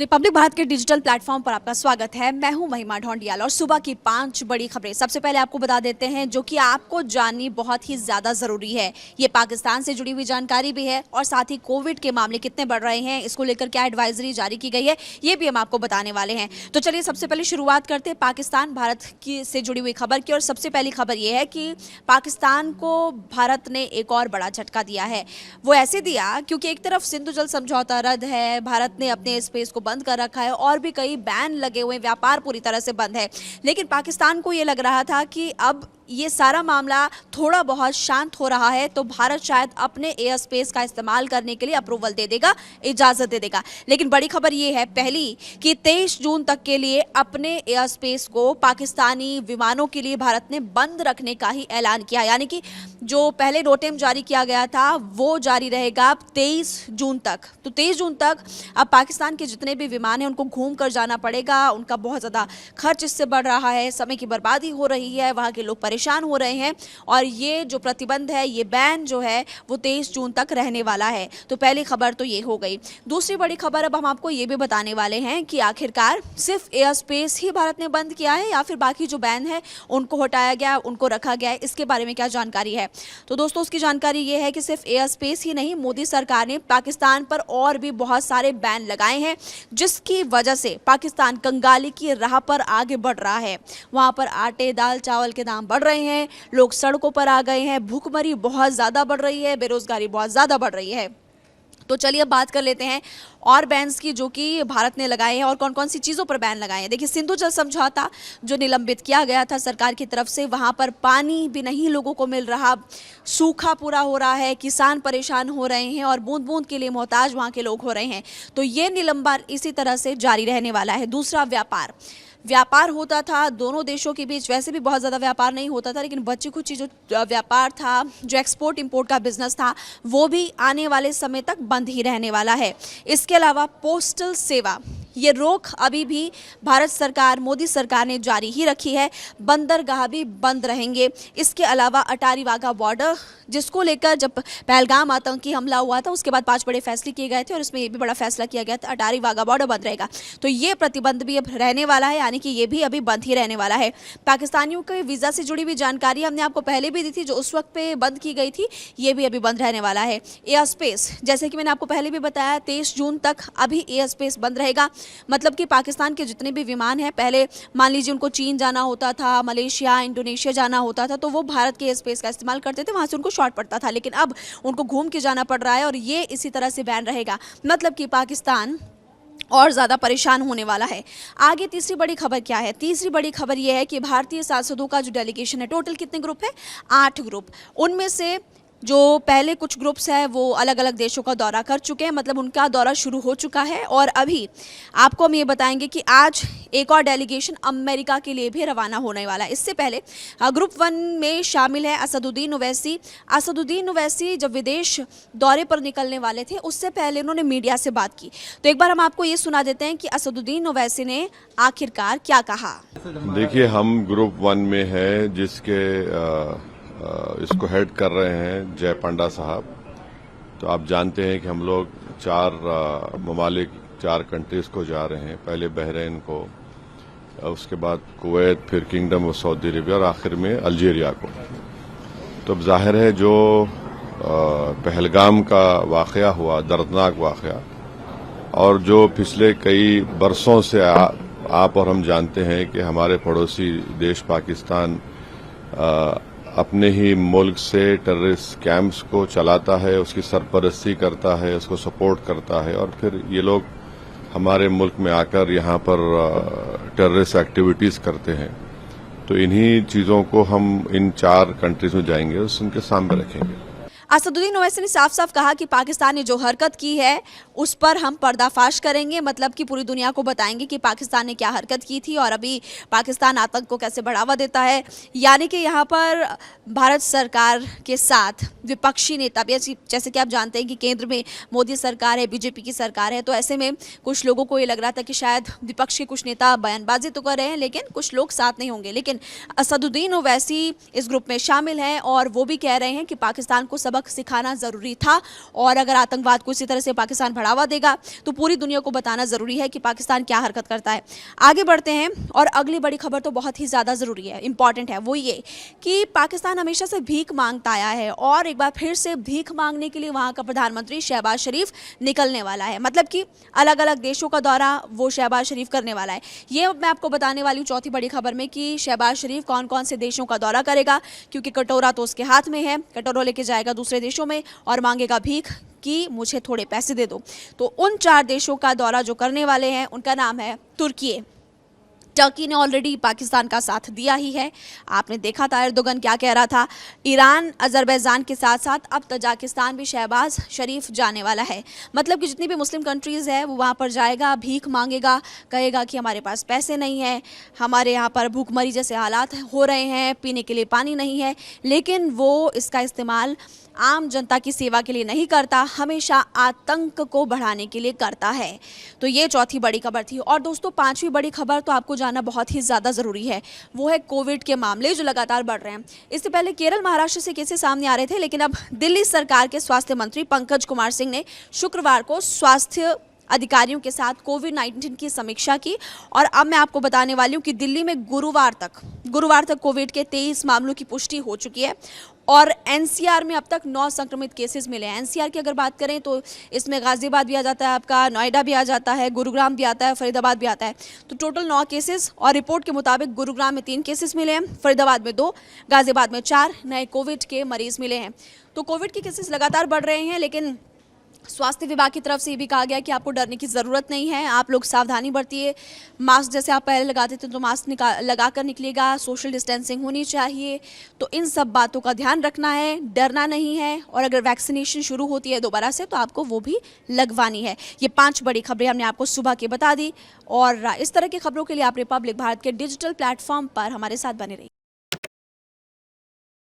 Republic Bharat के digital platform पर आपका स्वागत है। मैं हूं महिमा ढोंडियाल और सुबह की 5 बड़ी खबरें सबसे पहले आपको बता देते हैं जो कि आपको जाननी बहुत ही ज़्यादा ज़रूरी है। ये पाकिस्तान से जुड़ी हुई जानकारी भी है और साथ ही कोविड के मामले कितने बढ़ रहे हैं, इसको लेकर क्या एडवाइजरी जारी की गई है, ये भी हम आपको बताने वाले हैं। तो चलिए सबसे पहले शुरुआत करते हैं पाकिस्तान भारत की से जुड़ी हुई खबर की। और सबसे पहली खबर ये है कि पाकिस्तान को भारत ने एक और बड़ा झटका दिया है। वो ऐसे दिया क्योंकि एक तरफ सिंधु जल समझौता रद्द है, भारत ने अपने स्पेस को बंद कर रखा है और भी कई बैन लगे हुए, व्यापार पूरी तरह से बंद है। लेकिन पाकिस्तान को ये लग रहा था कि अब ये सारा मामला थोड़ा बहुत शांत हो रहा है तो भारत शायद अपने एयर स्पेस का इस्तेमाल करने के लिए अप्रूवल दे देगा, इजाज़त दे देगा। लेकिन बड़ी खबर ये है पहली कि 23 जून तक के लिए अपने एयर स्पेस को पाकिस्तानी विमानों के लिए भारत ने बंद रखने का ही ऐलान किया। यानी कि जो पहले नोटिस जारी किया गया था वो जारी रहेगा 23 जून तक। तो 23 जून तक अब पाकिस्तान के जितने भी विमान हैं उनको घूम कर जाना पड़ेगा। उनका बहुत ज़्यादा खर्च इससे बढ़ रहा है, समय की बर्बादी हो रही है, वहाँ के लोग परेशान हो रहे हैं और ये जो प्रतिबंध है, ये बैन जो है वो 23 जून तक रहने वाला है। तो पहली खबर तो ये हो गई। दूसरी बड़ी खबर अब हम आपको ये भी बताने वाले हैं कि आखिरकार सिर्फ एयर स्पेस ही भारत ने बंद किया है या फिर बाकी जो बैन है उनको हटाया गया, उनको रखा गया है, इसके बारे में क्या जानकारी है। तो दोस्तों उसकी जानकारी ये है कि सिर्फ एयर स्पेस ही नहीं, मोदी सरकार ने पाकिस्तान पर और भी बहुत सारे बैन लगाए हैं जिसकी वजह से पाकिस्तान कंगाली की राह पर आगे बढ़ रहा है। वहाँ पर आटे, दाल, चावल के दाम बढ़ रहे हैं, लोग सड़कों पर आ गए हैं, भूखमरी बहुत ज़्यादा बढ़ रही है, बेरोजगारी बहुत ज़्यादा बढ़ रही है। तो चलिए अब बात कर लेते हैं और बैन्स की जो कि भारत ने लगाए हैं और कौन कौन सी चीज़ों पर बैन लगाए हैं। देखिए सिंधु जल समझौता जो निलंबित किया गया था सरकार की तरफ से, वहाँ पर पानी भी नहीं लोगों को मिल रहा, सूखा पूरा हो रहा है, किसान परेशान हो रहे हैं और बूंद बूंद के लिए मोहताज वहाँ के लोग हो रहे हैं। तो ये निलंबन इसी तरह से जारी रहने वाला है। दूसरा व्यापार होता था दोनों देशों के बीच, वैसे भी बहुत ज़्यादा व्यापार नहीं होता था, लेकिन बची कुछ जो व्यापार था, जो एक्सपोर्ट इंपोर्ट का बिजनेस था, वो भी आने वाले समय तक बंद ही रहने वाला है। इसके अलावा पोस्टल सेवा, ये रोक अभी भी भारत सरकार, मोदी सरकार ने जारी ही रखी है। बंदरगाह भी बंद रहेंगे। इसके अलावा अटारी वाघा बॉर्डर, जिसको लेकर जब पहलगाम आतंकी हमला हुआ था उसके बाद 5 बड़े फैसले किए गए थे और इसमें ये भी बड़ा फैसला किया गया था, अटारी वाघा बॉर्डर बंद रहेगा। तो ये प्रतिबंध भी अब रहने वाला है, यानी कि ये भी अभी बंद ही रहने वाला है। पाकिस्तानियों के वीज़ा से जुड़ी हुई जानकारी हमने आपको पहले भी दी थी, जो उस वक्त पे बंद की गई थी, ये भी अभी बंद रहने वाला है। एयर स्पेस, जैसे कि मैंने आपको पहले भी बताया, 23 जून तक अभी एयर स्पेस बंद रहेगा। मतलब कि पाकिस्तान के जितने भी विमान हैं, पहले मान लीजिए उनको चीन जाना होता था, मलेशिया, इंडोनेशिया जाना होता था, तो वो भारत के एयर स्पेस का इस्तेमाल करते थे, वहाँ से उनको शॉर्ट पड़ता था। लेकिन अब उनको घूम के जाना पड़ रहा है और ये इसी तरह से बैन रहेगा। मतलब कि पाकिस्तान और ज़्यादा परेशान होने वाला है। आगे तीसरी बड़ी खबर क्या है? तीसरी बड़ी खबर यह है कि भारतीय सांसदों का जो डेलीगेशन है, टोटल कितने ग्रुप है? 8 ग्रुप। उनमें से जो पहले कुछ ग्रुप्स हैं वो अलग अलग देशों का दौरा कर चुके हैं, मतलब उनका दौरा शुरू हो चुका है। और अभी आपको हम ये बताएंगे कि आज एक और डेलीगेशन अमेरिका के लिए भी रवाना होने वाला है। इससे पहले ग्रुप 1 में शामिल है असदुद्दीन ओवैसी। असदुद्दीन ओवैसी जब विदेश दौरे पर निकलने वाले थे उससे पहले उन्होंने मीडिया से बात की। तो एक बार हम आपको ये सुना देते हैं कि असदुद्दीन ओवैसी ने आखिरकार क्या कहा। देखिए, हम ग्रुप 1 में है जिसके इसको हेड कर रहे हैं जय पांडा साहब। तो आप जानते हैं कि हम लोग 4 ममालिक, 4 कंट्रीज को जा रहे हैं। पहले बहरीन को, उसके बाद कुवैत, फिर किंगडम ऑफ सऊदी अरेबिया और आखिर में अल्जीरिया को। तो अब जाहिर है जो पहलगाम का वाकया हुआ, दर्दनाक वाकया, और जो पिछले कई बरसों से आप और हम जानते हैं कि हमारे पड़ोसी देश पाकिस्तान अपने ही मुल्क से टेररिस्ट कैंप्स को चलाता है, उसकी सरपरस्ती करता है, उसको सपोर्ट करता है और फिर ये लोग हमारे मुल्क में आकर यहाँ पर टेररिस्ट एक्टिविटीज़ करते हैं। तो इन्हीं चीज़ों को हम इन 4 कंट्रीज में जाएंगे, उनके सामने रखेंगे। असदुद्दीन ओवैसी ने साफ साफ कहा कि पाकिस्तान ने जो हरकत की है उस पर हम पर्दाफाश करेंगे, मतलब कि पूरी दुनिया को बताएंगे कि पाकिस्तान ने क्या हरकत की थी और अभी पाकिस्तान आतंक को कैसे बढ़ावा देता है। यानी कि यहाँ पर भारत सरकार के साथ विपक्षी नेता भी, जैसे कि आप जानते हैं कि केंद्र में मोदी सरकार है, बीजेपी की सरकार है, तो ऐसे में कुछ लोगों को ये लग रहा था कि शायद विपक्ष के कुछ नेता बयानबाजी तो कर रहे हैं लेकिन कुछ लोग साथ नहीं होंगे। लेकिन असदुद्दीन ओवैसी इस ग्रुप में शामिल हैं और वो भी कह रहे हैं कि पाकिस्तान को सबक सबक सिखाना ज़रूरी था। और अगर आतंकवाद को इसी तरह से पाकिस्तान बढ़ावा देगा तो पूरी दुनिया को बताना ज़रूरी है कि पाकिस्तान क्या हरकत करता है। आगे बढ़ते हैं और अगली बड़ी खबर तो बहुत ही ज़्यादा ज़रूरी है, इंपॉर्टेंट है। वो ये कि पाकिस्तान हमेशा से भीख मांगता आया है और एक बार फिर से भीख मांगने के लिए वहाँ का प्रधानमंत्री शहबाज शरीफ निकलने वाला है। मतलब कि अलग अलग देशों का दौरा वो शहबाज शरीफ करने वाला है। ये मैं आपको बताने वाली हूँ चौथी बड़ी खबर में कि शहबाज शरीफ कौन कौन से देशों का दौरा करेगा, क्योंकि कटोरा तो उसके हाथ में है। कटोरा लेके जाएगा दूसरे देशों में और मांगेगा भीख कि मुझे थोड़े पैसे दे दो। तो उन 4 देशों का दौरा जो करने वाले हैं उनका नाम है तुर्की। टर्की ने ऑलरेडी पाकिस्तान का साथ दिया ही है, आपने देखा था एर्दोगन क्या कह रहा था। ईरान, अजरबैजान के साथ साथ अब तजाकिस्तान भी शहबाज शरीफ जाने वाला है। मतलब कि जितनी भी मुस्लिम कंट्रीज़ है वो वहाँ पर जाएगा, भीख मांगेगा, कहेगा कि हमारे पास पैसे नहीं है, हमारे यहाँ पर भूखमरी जैसे हालात हो रहे हैं, पीने के लिए पानी नहीं है। लेकिन वो इसका इस्तेमाल आम जनता की सेवा के लिए नहीं करता, हमेशा आतंक को बढ़ाने के लिए करता है। तो ये चौथी बड़ी खबर थी। और दोस्तों 5वीं बड़ी खबर तो आपको जानना बहुत ही ज़्यादा ज़रूरी है, वो है कोविड के मामले जो लगातार बढ़ रहे हैं। इससे पहले केरल, महाराष्ट्र से केसेस सामने आ रहे थे, लेकिन अब दिल्ली सरकार के स्वास्थ्य मंत्री पंकज कुमार सिंह ने शुक्रवार को स्वास्थ्य अधिकारियों के साथ कोविड-19 की समीक्षा की। और अब मैं आपको बताने वाली हूँ कि दिल्ली में गुरुवार तक कोविड के 23 मामलों की पुष्टि हो चुकी है और एनसीआर में अब तक 9 संक्रमित केसेस मिले हैं। एनसीआर की अगर बात करें तो इसमें गाजियाबाद भी आ जाता है, आपका नोएडा भी आ जाता है, गुरुग्राम भी आता है, फरीदाबाद भी आता है। तो टोटल 9 केसेस और रिपोर्ट के मुताबिक गुरुग्राम में 3 केसेस मिले हैं, फरीदाबाद में 2, गाजियाबाद में 4 नए कोविड के मरीज मिले हैं। तो कोविड के केसेस लगातार बढ़ रहे हैं, लेकिन स्वास्थ्य विभाग की तरफ से ये भी कहा गया कि आपको डरने की ज़रूरत नहीं है, आप लोग सावधानी बरतिए। मास्क जैसे आप पहले लगाते थे तो मास्क लगा कर निकलिएगा, सोशल डिस्टेंसिंग होनी चाहिए। तो इन सब बातों का ध्यान रखना है, डरना नहीं है। और अगर वैक्सीनेशन शुरू होती है दोबारा से तो आपको वो भी लगवानी है। ये 5 बड़ी खबरें हमने आपको सुबह की बता दी। और इस तरह की खबरों के लिए आप रिपब्लिक भारत के डिजिटल प्लेटफॉर्म पर हमारे साथ बने रहिए।